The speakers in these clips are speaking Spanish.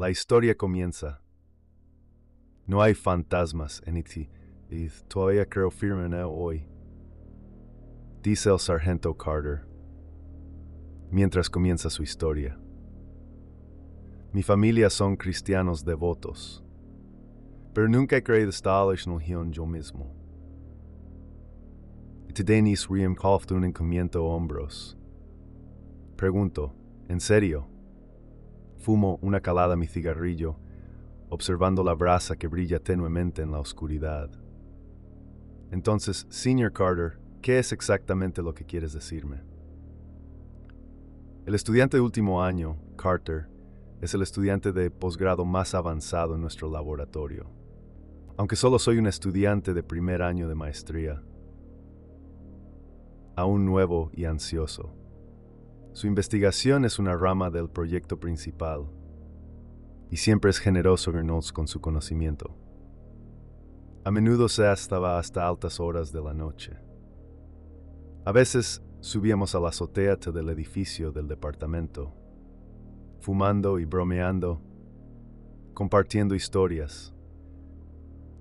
La historia comienza. No hay fantasmas en Iti, y todavía creo firme en él hoy, dice el sargento Carter, mientras comienza su historia. Mi familia son cristianos devotos, pero nunca he creído esta religión yo mismo. Y Denis Riemkopf un encomiendo hombros. Pregunto, ¿en serio? Fumo una calada a mi cigarrillo, observando la brasa que brilla tenuemente en la oscuridad. Entonces, Señor Carter, ¿qué es exactamente lo que quieres decirme? El estudiante de último año, Carter, es el estudiante de posgrado más avanzado en nuestro laboratorio. Aunque solo soy un estudiante de primer año de maestría, aún nuevo y ansioso. Su investigación es una rama del proyecto principal y siempre es generoso con su conocimiento. A menudo se estaba hasta altas horas de la noche. A veces subíamos a la azotea del edificio del departamento, fumando y bromeando, compartiendo historias.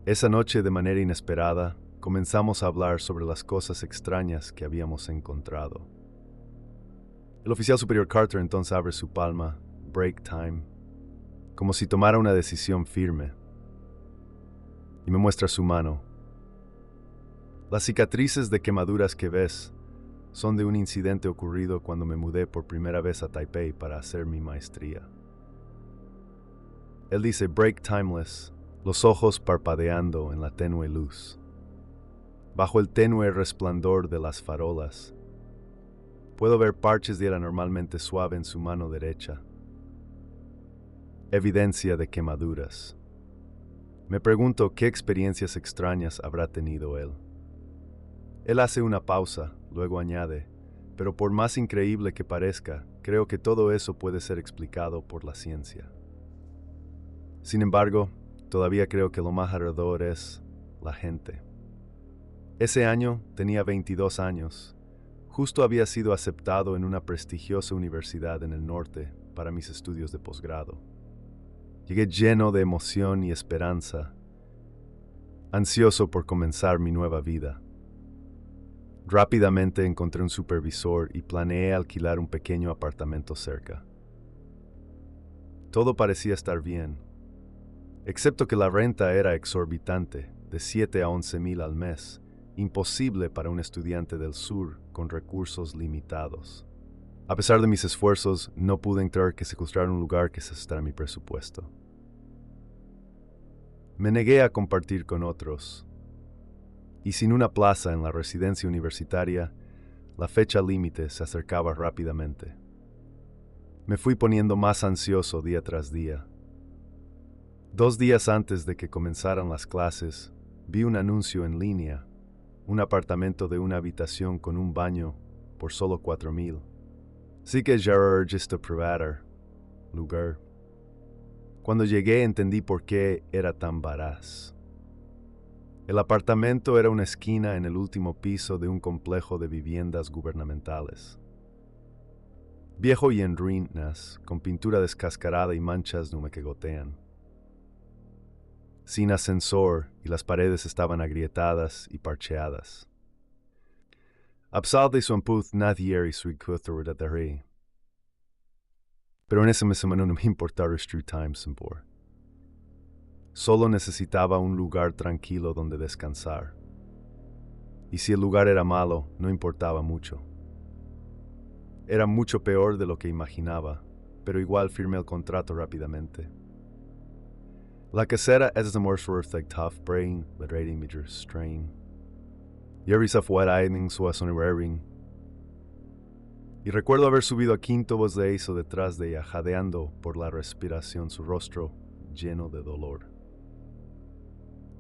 Esa noche, de manera inesperada, comenzamos a hablar sobre las cosas extrañas que habíamos encontrado. El oficial superior Carter entonces abre su palma, break time, como si tomara una decisión firme, y me muestra su mano. Las cicatrices de quemaduras que ves son de un incidente ocurrido cuando me mudé por primera vez a Taipei para hacer mi maestría. Él dice break timeless, los ojos parpadeando en la tenue luz. Bajo el tenue resplandor de las farolas, puedo ver parches de hiela normalmente suave en su mano derecha. Evidencia de quemaduras. Me pregunto qué experiencias extrañas habrá tenido él. Él hace una pausa, luego añade, pero por más increíble que parezca, creo que todo eso puede ser explicado por la ciencia. Sin embargo, todavía creo que lo más alrededor es la gente. Ese año tenía 22 años. Justo había sido aceptado en una prestigiosa universidad en el norte para mis estudios de posgrado. Llegué lleno de emoción y esperanza, ansioso por comenzar mi nueva vida. Rápidamente encontré un supervisor y planeé alquilar un pequeño apartamento cerca. Todo parecía estar bien, excepto que la renta era exorbitante, de 7 a 11,000 al mes, imposible para un estudiante del sur con recursos limitados. A pesar de mis esfuerzos, no pude entrar que secuestrar un lugar que se ajustara a mi presupuesto. Me negué a compartir con otros, y sin una plaza en la residencia universitaria, la fecha límite se acercaba rápidamente. Me fui poniendo más ansioso día tras día. 2 días antes de que comenzaran las clases, vi un anuncio en línea, un apartamento de una habitación con un baño por solo 4,000. Sí que ya era registro privado, lugar. Cuando llegué entendí por qué era tan baraz. El apartamento era una esquina en el último piso de un complejo de viviendas gubernamentales. Viejo y en ruinas, con pintura descascarada y manchas que gotean. Sin ascensor y las paredes estaban agrietadas y parcheadas. A pesar de su ampuz nadie y su cuthordadaré. Pero en ese momento no me importaba el times por. Solo necesitaba un lugar tranquilo donde descansar. Y si el lugar era malo, no importaba mucho. Era mucho peor de lo que imaginaba, pero igual firmé el contrato rápidamente. La casera es de worth like tough brain, but rating major strain. Yerisa fue a su asonering. Y recuerdo haber subido a quinto voz de eso detrás de ella, jadeando por la respiración, su rostro lleno de dolor.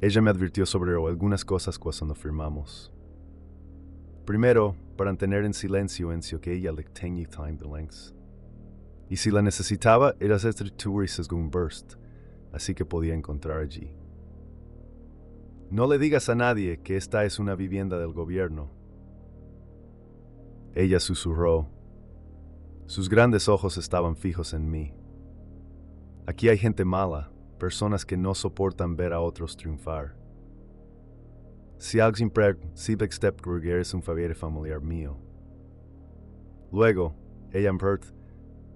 Ella me advirtió sobre algunas cosas cuando firmamos. Primero, para mantener en silencio en que ella le tenía time de lengths. Y si la necesitaba, era hacer tours un burst, así que podía encontrar allí. No le digas a nadie que esta es una vivienda del gobierno. Ella susurró. Sus grandes ojos estaban fijos en mí. Aquí hay gente mala, personas que no soportan ver a otros triunfar. Si alguien percibe que es un favor familiar mío. Luego, ella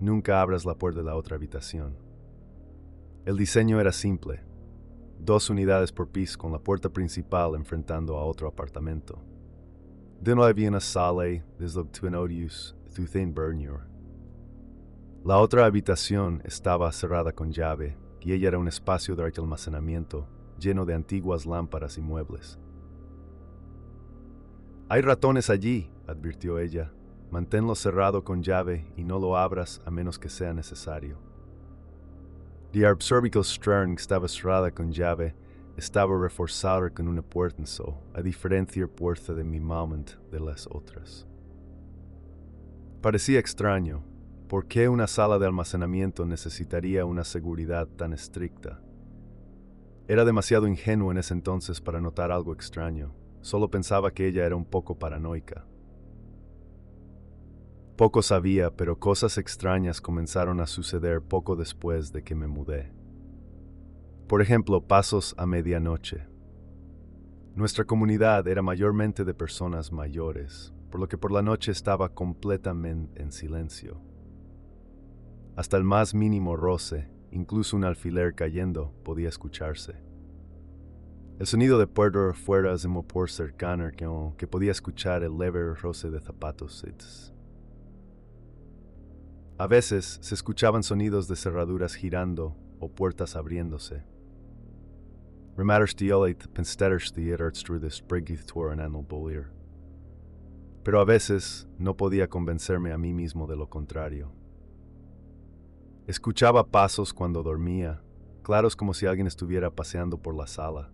nunca abras la puerta de la otra habitación. El diseño era simple. 2 unidades por piso con la puerta principal enfrentando a otro apartamento. De no había una sala desde el Twinodius Bernur. La otra habitación estaba cerrada con llave y ella era un espacio de almacenamiento lleno de antiguas lámparas y muebles. Hay ratones allí, advirtió ella. Manténlo cerrado con llave y no lo abras a menos que sea necesario. La Arbsorbical Stern estaba cerrada con llave, estaba reforzada con una puerta, a diferencia puerta de mi moment de las otras. Parecía extraño. ¿Por qué una sala de almacenamiento necesitaría una seguridad tan estricta? Era demasiado ingenuo en ese entonces para notar algo extraño. Solo pensaba que ella era un poco paranoica. Poco sabía, pero cosas extrañas comenzaron a suceder poco después de que me mudé. Por ejemplo, pasos a medianoche. Nuestra comunidad era mayormente de personas mayores, por lo que por la noche estaba completamente en silencio. Hasta el más mínimo roce, incluso un alfiler cayendo, podía escucharse. El sonido de puertas fuera de por cercano que podía escuchar el leve roce de zapatos. A veces se escuchaban sonidos de cerraduras girando o puertas abriéndose. Pero a veces no podía convencerme a mí mismo de lo contrario. Escuchaba pasos cuando dormía, claros como si alguien estuviera paseando por la sala.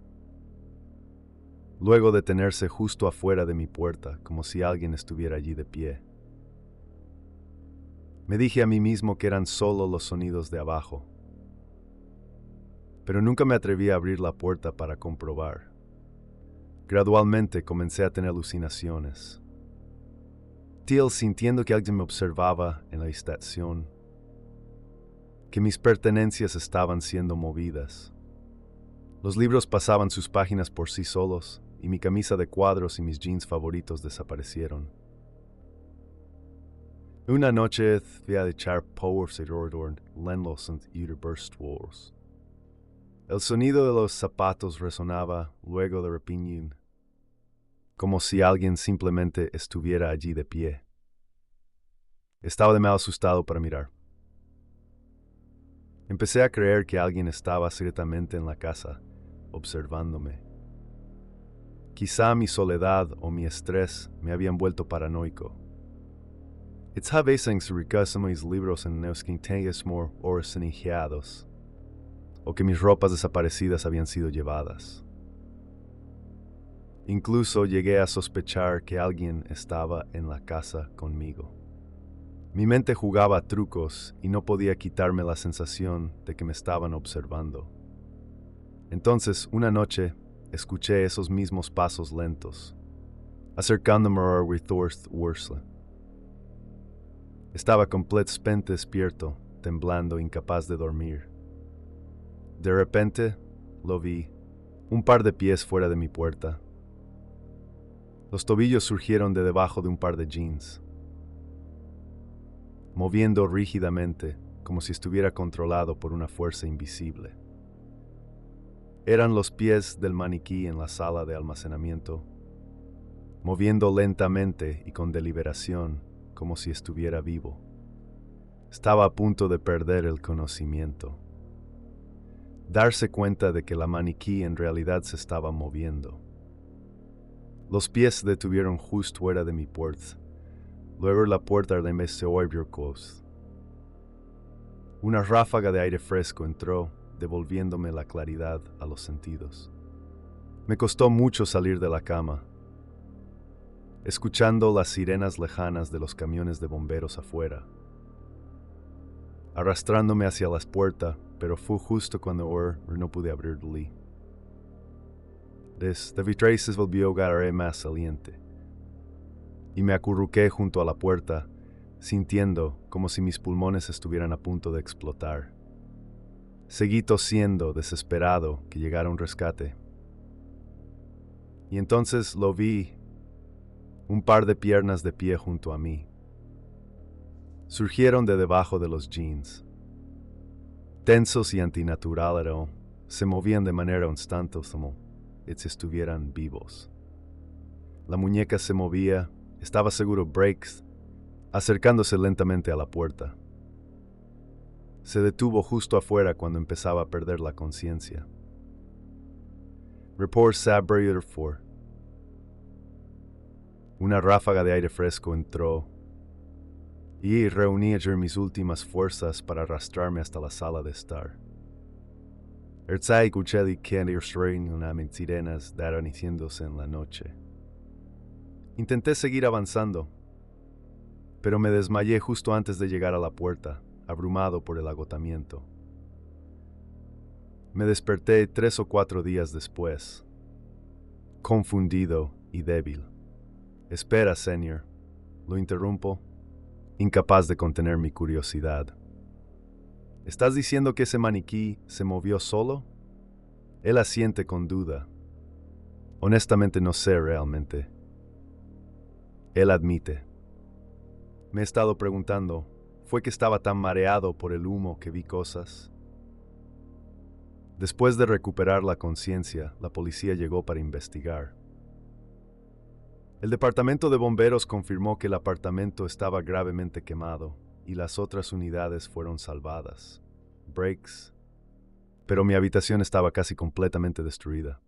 Luego detenerse justo afuera de mi puerta, como si alguien estuviera allí de pie. Me dije a mí mismo que eran solo los sonidos de abajo. Pero nunca me atreví a abrir la puerta para comprobar. Gradualmente comencé a tener alucinaciones. Sintiendo que alguien me observaba en la estación, que mis pertenencias estaban siendo movidas. Los libros pasaban sus páginas por sí solos y mi camisa de cuadros y mis jeans favoritos desaparecieron. Una noche fui a echar Powers Lenlos Wars. El sonido de los zapatos resonaba luego de repente, como si alguien simplemente estuviera allí de pie. Estaba demasiado asustado para mirar. Empecé a creer que alguien estaba secretamente en la casa, observándome. Quizá mi soledad o mi estrés me habían vuelto paranoico. It's a veces mis libros en los que tengo horas inigiados, o que mis ropas desaparecidas habían sido llevadas. Incluso llegué a sospechar que alguien estaba en la casa conmigo. Mi mente jugaba trucos y no podía quitarme la sensación de que me estaban observando. Entonces, una noche, escuché esos mismos pasos lentos, acercándome a Thorst Wursle. Estaba completamente despierto, temblando, incapaz de dormir. De repente, lo vi, un par de pies fuera de mi puerta. Los tobillos surgieron de debajo de un par de jeans, moviendo rígidamente, como si estuviera controlado por una fuerza invisible. Eran los pies del maniquí en la sala de almacenamiento, moviendo lentamente y con deliberación, como si estuviera vivo. Estaba a punto de perder el conocimiento. Darse cuenta de que la maniquí en realidad se estaba moviendo. Los pies se detuvieron justo fuera de mi puerta. Luego la puerta de se abrió. Una ráfaga de aire fresco entró, devolviéndome la claridad a los sentidos. Me costó mucho salir de la cama, escuchando las sirenas lejanas de los camiones de bomberos afuera, arrastrándome hacia la puerta, pero fue justo cuando no pude abrirla. Desde vitré se volvió más saliente, y me acurruqué junto a la puerta, sintiendo como si mis pulmones estuvieran a punto de explotar. Seguí tosiendo, desesperado, que llegara un rescate. Y entonces lo vi, un par de piernas de pie junto a mí. Surgieron de debajo de los jeans. Tensos y antinaturales, se movían de manera instantánea como si estuvieran vivos. La muñeca se movía, estaba seguro Breaks, acercándose lentamente a la puerta. Se detuvo justo afuera cuando empezaba a perder la conciencia. Report Sabrier 4. Una ráfaga de aire fresco entró y reuní mis últimas fuerzas para arrastrarme hasta la sala de estar. Erzai Kucheli Kendir Strain una sirenas daron iniciándose en la noche. Intenté seguir avanzando, pero me desmayé justo antes de llegar a la puerta, abrumado por el agotamiento. Me desperté 3 o 4 días después, confundido y débil. Espera, señor, lo interrumpo, incapaz de contener mi curiosidad. ¿Estás diciendo que ese maniquí se movió solo? Él asiente con duda. Honestamente no sé realmente. Él admite. Me he estado preguntando, ¿fue que estaba tan mareado por el humo que vi cosas? Después de recuperar la conciencia, la policía llegó para investigar. El departamento de bomberos confirmó que el apartamento estaba gravemente quemado y las otras unidades fueron salvadas. Breaks. Pero mi habitación estaba casi completamente destruida.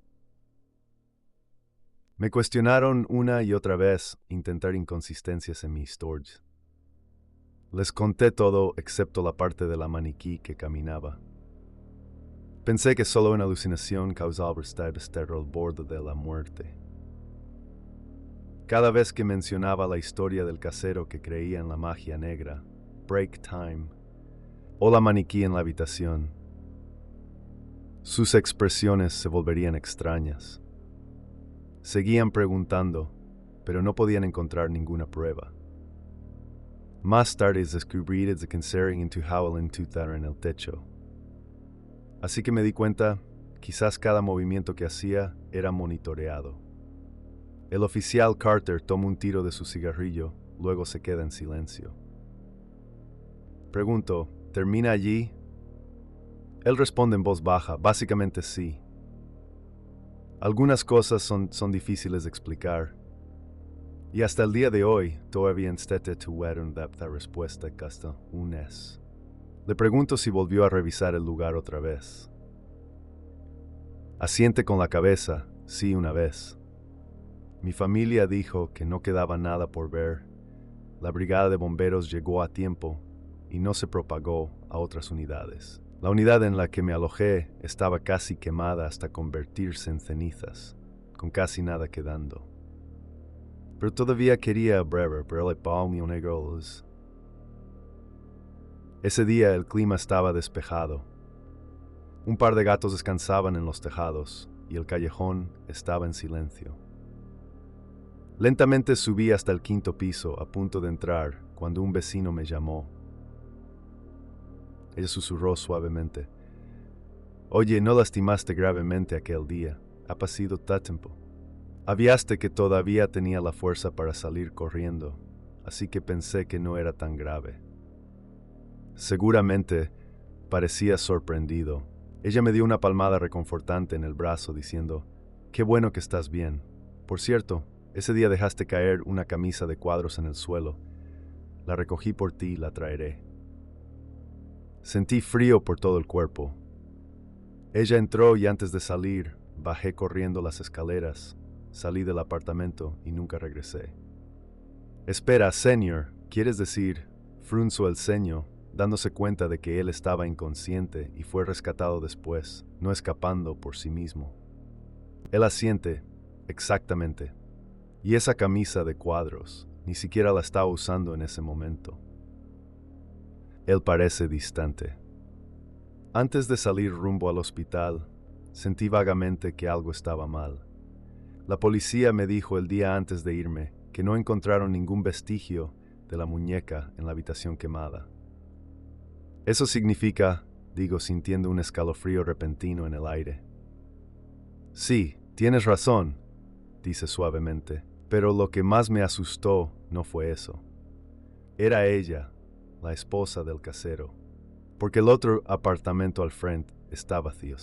Me cuestionaron una y otra vez intentar inconsistencias en mi historia. Les conté todo excepto la parte de la maniquí que caminaba. Pensé que solo una alucinación causaba estar al borde de la muerte. Cada vez que mencionaba la historia del casero que creía en la magia negra, break time, o la maniquí en la habitación, sus expresiones se volverían extrañas. Seguían preguntando, pero no podían encontrar ninguna prueba. Más tarde descubrí que Consaring into Howell en el techo. Así que me di cuenta, quizás cada movimiento que hacía era monitoreado. El oficial Carter toma un tiro de su cigarrillo, luego se queda en silencio. Pregunto, ¿termina allí? Él responde en voz baja, básicamente sí. Algunas cosas son difíciles de explicar. Y hasta el día de hoy, todavía intento tuve una respuesta hasta un mes. Le pregunto si volvió a revisar el lugar otra vez. Asiente con la cabeza, sí, una vez. Mi familia dijo que no quedaba nada por ver. La brigada de bomberos llegó a tiempo y no se propagó a otras unidades. La unidad en la que me alojé estaba casi quemada hasta convertirse en cenizas, con casi nada quedando. Pero todavía quería brever, pero el palmio negro. Ese día el clima estaba despejado. Un par de gatos descansaban en los tejados y el callejón estaba en silencio. Lentamente subí hasta el 5º piso a punto de entrar cuando un vecino me llamó. Ella susurró suavemente. Oye, ¿no lastimaste gravemente aquel día? Ha pasado tanto tiempo. Aviaste que todavía tenía la fuerza para salir corriendo, así que pensé que no era tan grave. Seguramente parecía sorprendido. Ella me dio una palmada reconfortante en el brazo diciendo, «Qué bueno que estás bien. Por cierto, ese día dejaste caer una camisa de cuadros en el suelo. La recogí por ti y la traeré». Sentí frío por todo el cuerpo. Ella entró y antes de salir, bajé corriendo las escaleras, salí del apartamento y nunca regresé. «Espera, señor, ¿quieres decir?» Frunzó el ceño, dándose cuenta de que él estaba inconsciente y fue rescatado después, no escapando por sí mismo. Él asiente, exactamente. Y esa camisa de cuadros, ni siquiera la estaba usando en ese momento. Él parece distante. Antes de salir rumbo al hospital, sentí vagamente que algo estaba mal. La policía me dijo el día antes de irme que no encontraron ningún vestigio de la muñeca en la habitación quemada. Eso significa digo sintiendo un escalofrío repentino en el aire. Sí, tienes razón, dice suavemente, pero lo que más me asustó no fue eso. Era ella, la esposa del casero, porque el otro apartamento al frente está vacío.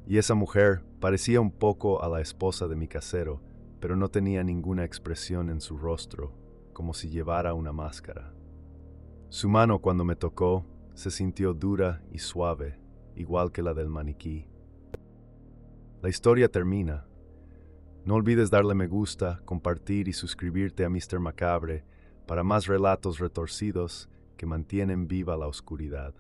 Y esa mujer parecía un poco a la esposa de mi casero, pero no tenía ninguna expresión en su rostro, como si llevara una máscara. Su mano cuando me tocó se sintió dura y suave, igual que la del maniquí. La historia termina. No olvides darle me gusta, compartir y suscribirte a Mr. Macabre para más relatos retorcidos que mantienen viva la oscuridad.